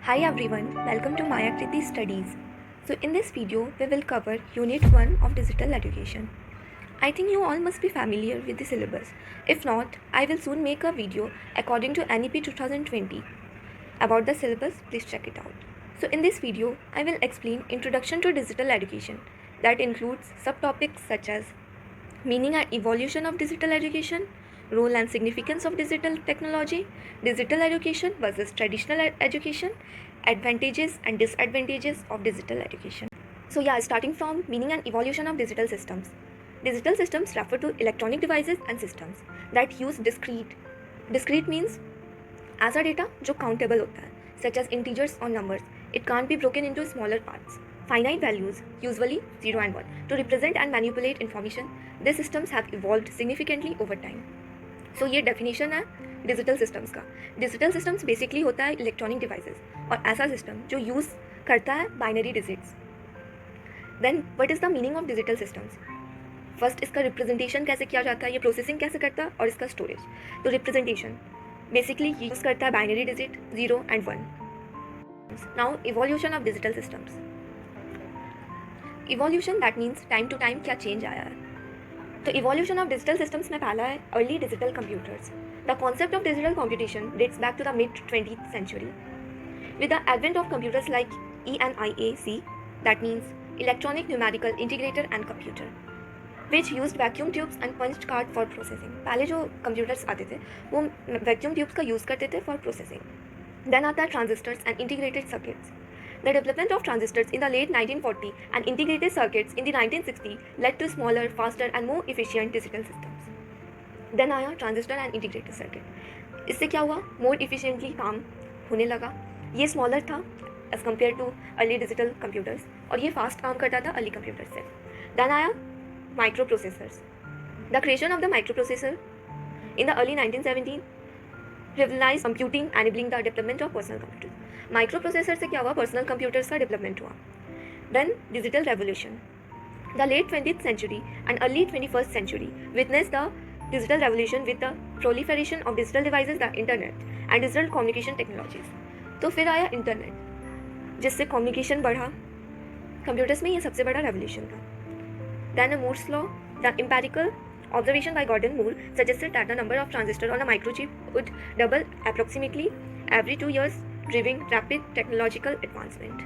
Hi everyone, welcome to Mayakriti Studies. So in this video, we will cover Unit 1 of Digital Education. I think you all must be familiar with the syllabus. If not, I will soon make a video according to NEP 2020. About the syllabus, please check it out. So in this video, I will explain Introduction to Digital Education. That includes subtopics such as meaning and evolution of digital education, role and significance of digital technology, digital education versus traditional education, advantages and disadvantages of digital education. So yeah, starting from meaning and evolution of digital systems. Digital systems refer to electronic devices and systems that use discrete. Discrete means ऐसा data जो countable होता है, such as integers or numbers. It can't be broken into smaller parts. Finite values, usually 0 and 1, to represent and manipulate information. These systems have evolved significantly over time. So ये definition है digital systems का. Digital systems basically होता है electronic devices और ऐसा system जो use करता है binary digits. Then what is the meaning of digital systems? First इसका रिप्रेजेंटेशन कैसे किया जाता है, ये प्रोसेसिंग कैसे करता है, और इसका स्टोरेज. तो रिप्रेजेंटेशन बेसिकली यूज़ करता है binary digit 0 and 1. Now evolution of digital systems. Evolution that means time to time क्या चेंज आया है. तो इवोल्यूशन ऑफ डिजिटल सिस्टम्स में पहला है early digital computers. The concept of digital computation dates back to the mid 20th century. With the advent of computers like ENIAC, that means Electronic Numerical Integrator and Computer, which used vacuum tubes and punched card for processing. पहले जो computers आते थे वो vacuum tubes का use करते थे for processing. Then आता है transistors and integrated circuits. The development of transistors in the late 1940 and integrated circuits in the 1960 led to smaller, faster and more efficient digital systems. Then आया transistor and integrated circuit. इससे क्या हुआ, मोर efficiently काम होने लगा. ये smaller था as compared to early digital computers और ये फास्ट काम करता था अर्ली कंप्यूटर से. देन आया microprocessors. The creation of the microprocessor in the early 1970 रिवलाइज computing enabling the development of personal computers. Microprocessor से क्या हुआ, पर्सनल कंप्यूटर्स का डेवलपमेंट हुआ. Then digital revolution. The late 20th century and early 21st century witnessed the digital revolution with the proliferation of digital devices, the internet and digital communication technologies. तो फिर आया internet जिससे communication बढ़ा. Computers में ये सबसे बड़ा रेवोल्यूशन था. Then Moore's law, the empirical observation by Gordon Moore suggested that the number of transistors on a microchip would double approximately every 2 years, driving rapid technological advancement.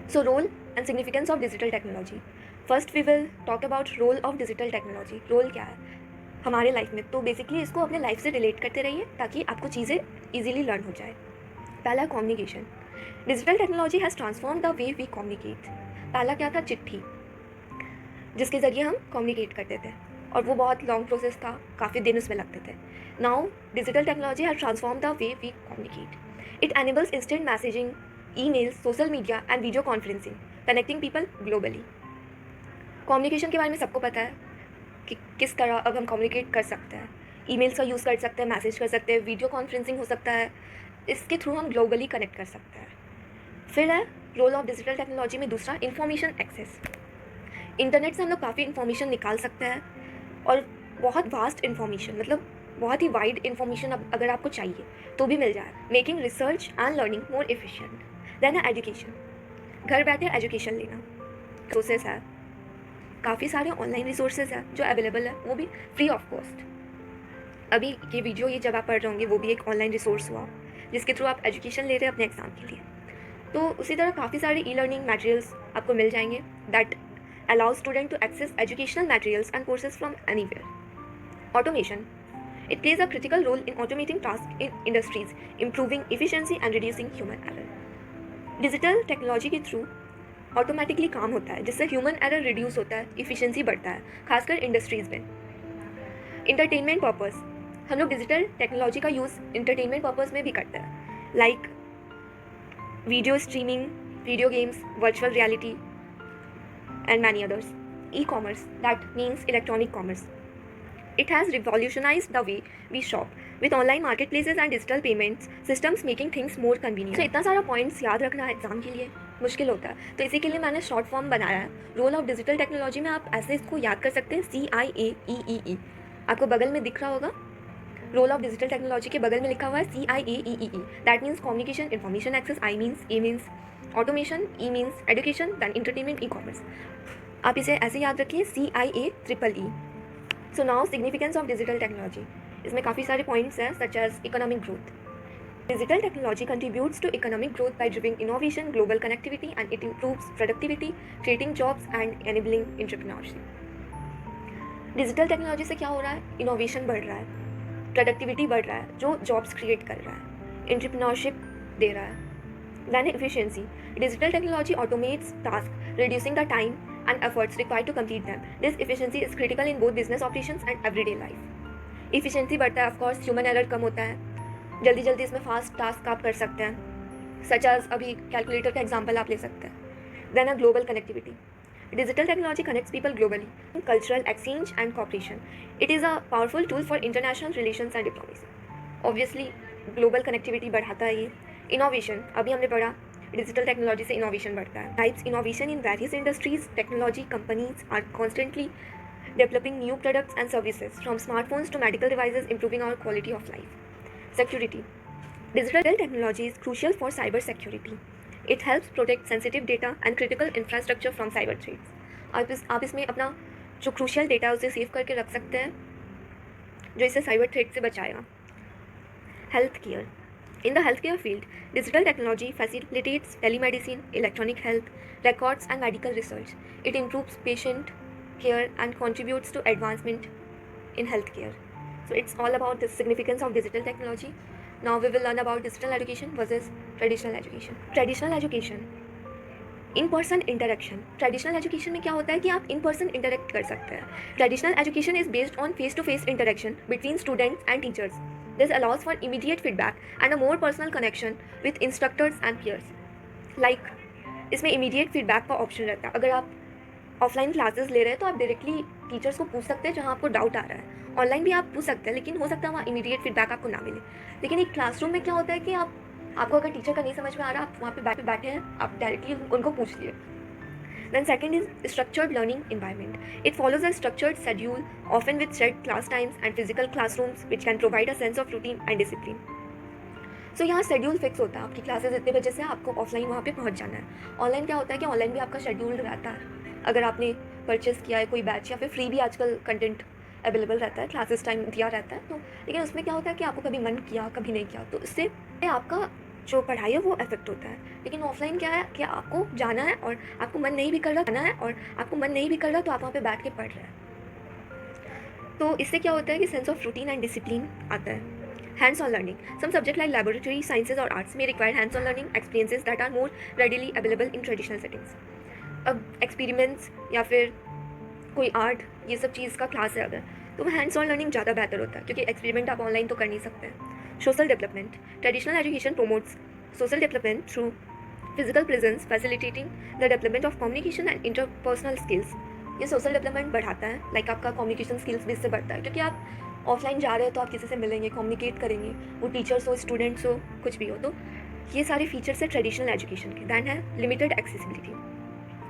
So role and significance of digital technology. First we will talk about role of digital technology. Role क्या है हमारे life में. तो basically इसको अपने life से relate करते रहिए ताकि आपको चीज़ें ईजिली लर्न हो जाए. पहला communication. Digital technology has transform the way we communicate. पहला क्या था, चिट्ठी जिसके ज़रिए हम कम्युनिकेट करते थे और वो बहुत लॉन्ग प्रोसेस था, काफ़ी दिन उसमें लगते थे. Now digital technology has transform the way we communicate. It enables instant messaging, email, social media and video conferencing, connecting people globally. Communication के बारे में सबको पता है कि किस तरह अब हम कम्युनिकेट कर सकते हैं. ईमेल्स का यूज़ कर सकते हैं, मैसेज कर सकते हैं, वीडियो कॉन्फ्रेंसिंग हो सकता है. इसके थ्रू हम ग्लोबली कनेक्ट कर सकते हैं. फिर है रोल ऑफ डिजिटल टेक्नोलॉजी में दूसरा, इंफॉर्मेशन एक्सेस. इंटरनेट से हम लोग काफ़ी इन्फॉर्मेशन निकाल सकते हैं और बहुत वास्ट इन्फॉर्मेशन, मतलब बहुत ही वाइड इन्फॉर्मेशन अगर आपको चाहिए तो भी मिल जाए, making research and learning more efficient. Then है एजुकेशन. घर बैठे एजुकेशन लेना. प्रोसेस है, काफ़ी सारे ऑनलाइन रिसोर्सेज हैं जो अवेलेबल है, वो भी फ्री ऑफ कॉस्ट. अभी ये वीडियो ये जब आप पढ़ रहे होंगे वो भी एक ऑनलाइन रिसोर्स हुआ जिसके थ्रू आप एजुकेशन ले रहे हैं अपने एग्ज़ाम के लिए. तो उसी तरह काफ़ी सारे ई लर्निंग मटेरियल्स आपको मिल जाएंगे that allow student to access educational materials and courses from anywhere. Automation. It plays a critical role in automating task in industries, improving efficiency and reducing human error. Digital technology के through automatically काम होता है जिससे human error reduce होता है, efficiency बढ़ता है, खासकर इंडस्ट्रीज़ में. Entertainment purpose. हम लोग डिजिटल टेक्नोलॉजी का यूज़ इंटरटेनमेंट पर्पस में भी करते हैं, like video streaming, video games, virtual reality and many others. E commerce, that means electronic commerce. It has revolutionized the way we shop with online marketplaces and digital payments systems making things more convenient. So इतना सारा points याद रखना exam के लिए मुश्किल होता है, तो इसी के लिए मैंने शॉर्ट फॉर्म बनाया है. रोल ऑफ डिजिटल टेक्नोलॉजी में आप ऐसे इसको याद कर सकते हैं, CIAEEE. आपको बगल में दिख रहा होगा रोल ऑफ डिजिटल टेक्नोलॉजी के बगल में लिखा हुआ है CIAEEE, that means communication, information access, I means, A means automation, E means education, then entertainment, ecommerce. आप इसे ऐसे याद रखिए CIAEEE। So now significance of digital technology, इसमें काफ़ी सारे पॉइंट्स हैं such as economic growth. Digital technology contributes to economic growth by driving innovation, global connectivity, and it improves productivity, creating jobs and enabling entrepreneurship. Digital technology से क्या हो रहा है? Innovation बढ़ रहा है, प्रोडक्टिविटी बढ़ रहा है, जो जॉब्स क्रिएट कर रहा है, एंटरप्रेन्योरशिप दे रहा है। Then efficiency, digital technology automates task, reducing the time and efforts required to complete them. This efficiency is critical in both business operations and everyday life. Efficiency बढ़ता है, of course, human error कम होता है, जल्दी जल्दी इसमें fast task आप कर सकते हैं, सच एज अभी कैलकुलेटर का एग्जाम्पल आप ले सकते हैं। Then a global connectivity, digital technology connects people globally, cultural exchange and cooperation. It is a powerful tool for international relations and diplomacy. Obviously global connectivity बढ़ाता है ये। इनोवेशन, अभी हमने पढ़ा डिजिटल टेक्नोलॉजी से इनोवेशन बढ़ता है। Types innovation in various industries, technology companies are constantly developing new products and services from smartphones to medical devices, improving our quality of life. Security, digital technology is crucial for cyber security. It helps protect sensitive data and critical infrastructure from cyber threats. आप इसमें अपना जो crucial data है उसे save करके रख सकते हैं, जो इसे साइबर थ्रेट से बचाएगा। Health care, in the healthcare field, digital technology facilitates telemedicine, electronic health records, and medical research. It improves patient care and contributes to advancement in healthcare. So it's all about the significance of digital technology. Now we will learn about digital education versus traditional education. Traditional education, in person interaction. Traditional education में क्या होता है कि आप in person interact कर सकते हैं। Traditional education is based on face to face interaction between students and teachers. This allows for immediate feedback and a more personal connection with instructors and peers. Like इसमें immediate feedback का option रहता है। अगर आप offline classes ले रहे हैं तो आप डायरेक्टली टीचर्स को पूछ सकते हैं जहाँ आपको डाउट आ रहा है। ऑनलाइन भी आप पूछ सकते हैं, लेकिन हो सकता है वहाँ इमीडिएट फीडबैक आपको ना मिले। लेकिन एक क्लासरूम में क्या होता है कि आपको अगर टीचर का नहीं समझ में आ रहा, आप वहाँ पे बैठे हैं, आप डायरेक्टली उनको पूछ लिए। Then second is structured learning environment. It follows a structured schedule, often with set class times and physical classrooms, which can provide a sense of routine and discipline. So यहाँ शेड्यूल फिक्स होता है, आपकी classes इतने बजे से आपको offline वहाँ पे पहुँच जाना है। ऑनलाइन क्या होता है कि ऑनलाइन भी आपका शेड्यूल रहता है। अगर आपने परचेस किया है कोई बैच या फिर फ्री भी आजकल कंटेंट अवेलेबल रहता है, क्लासेस टाइम दिया रहता है, तो लेकिन उसमें क्या होता है कि आपको कभी मन किया कभी नहीं किया, तो इससे आपका जो पढ़ाई है वो इफेक्ट होता है। लेकिन ऑफलाइन क्या है कि आपको जाना है और आपको मन नहीं भी कर रहा जाना है, और आपको मन नहीं भी कर रहा तो आप वहाँ पे बैठ के पढ़ रहे हैं। तो इससे क्या होता है कि sense of routine and discipline आता है। Hands on learning, some subject like laboratory sciences और आर्ट्स में require hands on learning experiences that are more readily available in traditional settings. अब एक्सपेरिमेंट्स या फिर कोई आर्ट, ये सब चीज़ का क्लास है अगर, तो वो हैंड्स ऑन लर्निंग ज़्यादा बेहतर होता है, क्योंकि एक्सपेरिमेंट आप ऑनलाइन तो कर नहीं सकते हैं। Social development, traditional education promotes social development through physical presence, facilitating the development of communication and interpersonal skills. ये सोशल डेवलपमेंट बढ़ाता है, लाइक आपका कम्युनिकेशन स्किल्स भी इससे बढ़ता है, क्योंकि आप ऑफलाइन जा रहे हो तो आप किसी से मिलेंगे, कम्युनिकेट करेंगे, वो टीचर्स हो, स्टूडेंट्स हो, कुछ भी हो। तो ये सारे फीचर्स है ट्रेडिशनल एजुकेशन के। दैन है limited accessibility,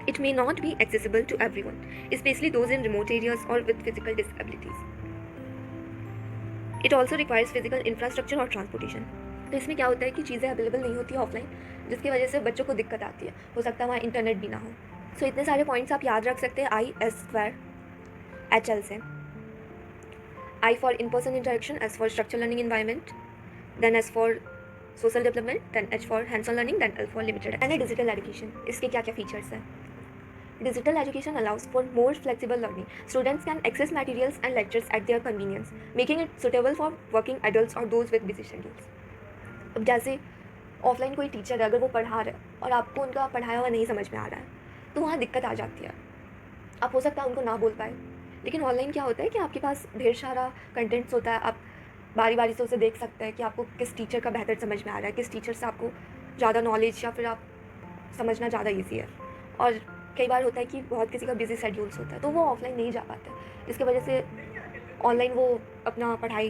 it may not be accessible to everyone, especially those in remote areas और with physical disabilities. It also requires physical infrastructure और ट्रांसपोर्टेशन। तो इसमें क्या होता है कि चीज़ें अवेलेबल नहीं होती है ऑफलाइन, जिसकी वजह से बच्चों को दिक्कत आती है, हो सकता है वहाँ इंटरनेट भी ना हो। सो इतने सारे पॉइंट्स आप याद रख सकते हैं IS² HL से। I for in person interaction, S for structure learning environment, then S for social development, then H for hands on learning, then L for limited. And digital education, इसके क्या क्या features हैं। Digital education allows for more flexible learning. Students can access materials and lectures at their convenience, making it suitable for working adults or those with busy schedules. अब जैसे offline कोई teacher है, अगर वो पढ़ा रहे और आपको उनका पढ़ाया हुआ नहीं समझ में आ रहा है, तो वहाँ दिक्कत आ जाती है। आप हो सकता है उनको ना बोल पाए, लेकिन ऑनलाइन क्या होता है कि आपके पास ढेर सारा कंटेंट्स होता है, आप बारी बारी से उसे देख सकते हैं कि आपको किस टीचर का बेहतर समझ में आ रहा है, किस टीचर से आपको ज़्यादा नॉलेज या फिर आप समझना ज़्यादा ईजी है। और कई बार होता है कि बहुत किसी का बिजी शेड्यूल्स होता है, तो वो ऑफलाइन नहीं जा पाते, इसकी वजह से ऑनलाइन वो अपना पढ़ाई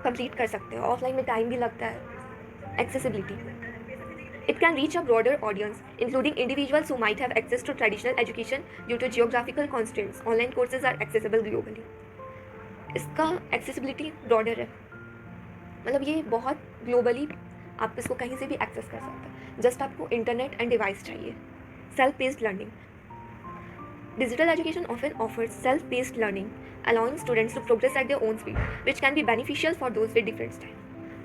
कंप्लीट कर सकते हैं। ऑफलाइन में टाइम भी लगता है। Accessibility, it can reach a broader audience including individuals who might have access to traditional education due to geographical constants. Online courses are accessible globally. इसका एक्सेसिबिलिटी ब्रॉडर है, मतलब ये बहुत ग्लोबली आप इसको कहीं से भी एक्सेस कर सकते हैं, जस्ट आपको इंटरनेट एंड डिवाइस चाहिए। Self based learning, digital education often offers self-paced learning, allowing students to progress at their own speed, which can be beneficial for those with different style.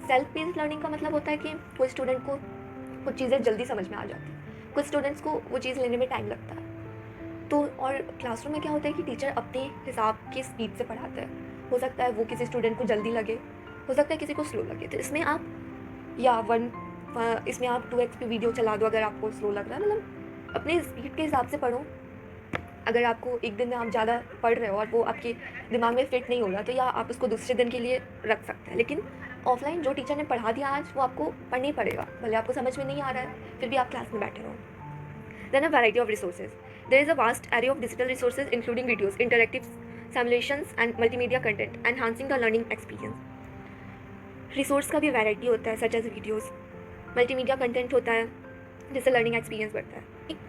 Self-paced learning का मतलब होता है कि कोई student को कुछ चीज़ें जल्दी समझ में आ जाती हैं, कुछ स्टूडेंट्स को वो चीज़ लेने में टाइम लगता है। तो और क्लासरूम में क्या होता है कि टीचर अपने हिसाब के स्पीड से पढ़ाता है। हो सकता है वो किसी स्टूडेंट को जल्दी लगे, हो सकता है किसी को स्लो लगे। तो इसमें आप या इसमें आप 2x पे वीडियो चला दो अगर आपको स्लो लग रहा है, मतलब अपने स्पीड के हिसाब से पढ़ो। अगर आपको एक दिन में आप ज़्यादा पढ़ रहे हो और वो आपके दिमाग में फिट नहीं हो रहा, तो या आप उसको दूसरे दिन के लिए रख सकते हैं। लेकिन ऑफलाइन जो टीचर ने पढ़ा दिया आज, वो आपको पढ़ना ही पड़ेगा, भले आपको समझ में नहीं आ रहा है, फिर भी आप क्लास में बैठे रहो। Then a variety of resources, there is a vast array of digital resources including videos, interactive simulations and multimedia content enhancing the learning experience. Resource का भी वैरायटी होता है, such as videos, multimedia content होता है, जिससे learning experience बढ़ता है।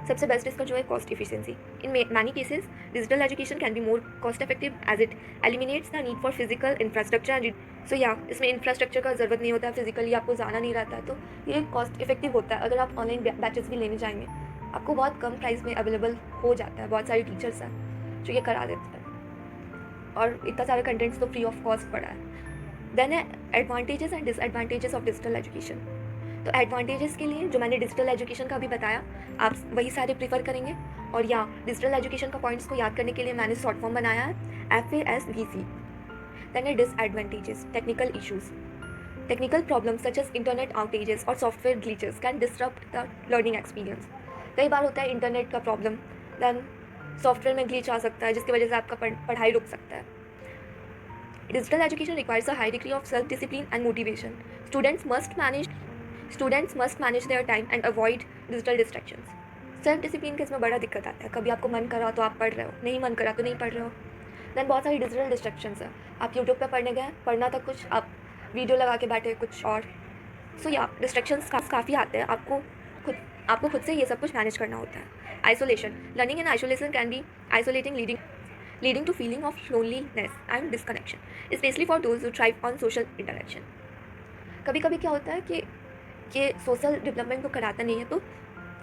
सबसे बेस्ट इसका जो है cost efficiency. In many cases digital education can be more cost effective as it eliminates the need for physical infrastructure and so या इसमें इंफ्रास्ट्रक्चर का ज़रूरत नहीं होता है, फिजिकली आपको जाना नहीं रहता है, तो ये कॉस्ट इफेक्टिव होता है। अगर आप ऑनलाइन बैचेस भी लेने जाएंगे, आपको बहुत कम प्राइस में अवेलेबल हो जाता है। बहुत सारे टीचर्स हैं जो ये करा देते हैं और इतना सारा कंटेंट्स तो फ्री ऑफ कॉस्ट पड़ा है। देन है advantages and disadvantages of digital education. तो एडवांटेजेस के लिए जो मैंने डिजिटल एजुकेशन का भी बताया, आप वही सारे प्रीफर करेंगे। और या डिजिटल एजुकेशन का पॉइंट्स को याद करने के लिए मैंने शॉर्ट फॉर्म बनाया है FASVC। देन है disadvantages, technical issues, technical problems such as internet outages और software glitches can disrupt the learning experience. कई बार होता है इंटरनेट का प्रॉब्लम, देन सॉफ्टवेयर में ग्लिच आ सकता है जिसकी वजह से आपका पढ़ाई रुक सकता है। Digital education requires a high degree of self discipline and motivation. Students must manage their time and avoid digital distractions. Self discipline का इसमें बड़ा दिक्कत आता है। कभी आपको मन करा तो आप पढ़ रहे हो, नहीं मन करा तो नहीं पढ़ रहे हो। देन बहुत सारी डिजिटल डिस्ट्रैक्शंस है। आप यूट्यूब पे पढ़ने गए, पढ़ना था कुछ, आप वीडियो लगा के बैठे कुछ और। सो या डिस्ट्रैक्शंस काफ़ी आते हैं। आपको खुद से ये सब कुछ मैनेज करना होता है। Isolation, learning in isolation can be isolating, leading to feeling of loneliness and disconnection, especially for those who thrive on social interaction. कभी कभी क्या होता है कि ये सोशल डेवलपमेंट को कराता नहीं है, तो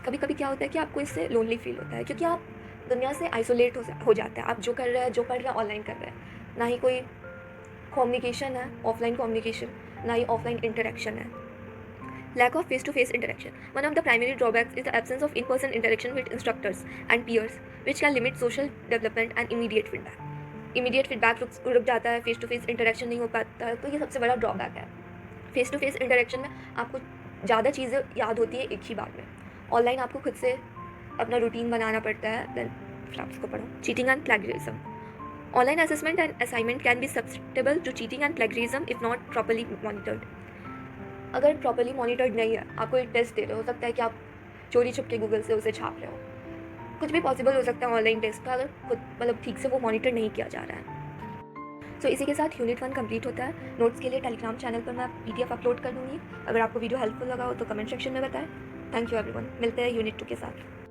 कभी कभी क्या होता है कि आपको इससे लोनली फील होता है, क्योंकि आप दुनिया से आइसोलेट हो जाते हैं। आप जो कर रहे हैं, जो पढ़ रहे हैं, ऑनलाइन कर रहे हैं, ना ही कोई कम्युनिकेशन है, ऑफलाइन कम्युनिकेशन, ना ही ऑफलाइन इंटरेक्शन है। Lack of face-to-face interaction. One of the primary drawbacks is the absence of in-person interaction with instructors and peers, which can limit social development and immediate feedback. Immediate feedback रुक जाता है, face-to-face interaction नहीं हो पाता है, तो ये सबसे बड़ा drawback है। face-to-face interaction में आपको ज़्यादा चीज़ें याद होती है एक ही बार में। ऑनलाइन आपको खुद से अपना रूटीन बनाना पड़ता है। देन फिर आप उसको पढ़ो। Cheating and plagiarism. Online assessment and assignment can be susceptible to cheating and plagiarism if not properly monitored. अगर प्रॉपर्ली मॉनिटर्ड नहीं है, आप कोई टेस्ट दे रहे हो सकता है कि आप चोरी छुप के गूगल से उसे छाप रहे हो, कुछ भी पॉसिबल हो सकता है ऑनलाइन टेस्ट का, अगर खुद मतलब ठीक से वो मॉनिटर नहीं किया जा रहा है। सो इसी के साथ यूनिट 1 कंप्लीट होता है। नोट्स के लिए टेलीग्राम चैनल पर मैं PDF अपलोड कर दूँगी। अगर आपको वीडियो हेल्पफुल लगा हो तो कमेंट सेक्शन में बताएं। थैंक यू एवरीवन, मिलते हैं यूनिट 2 के साथ।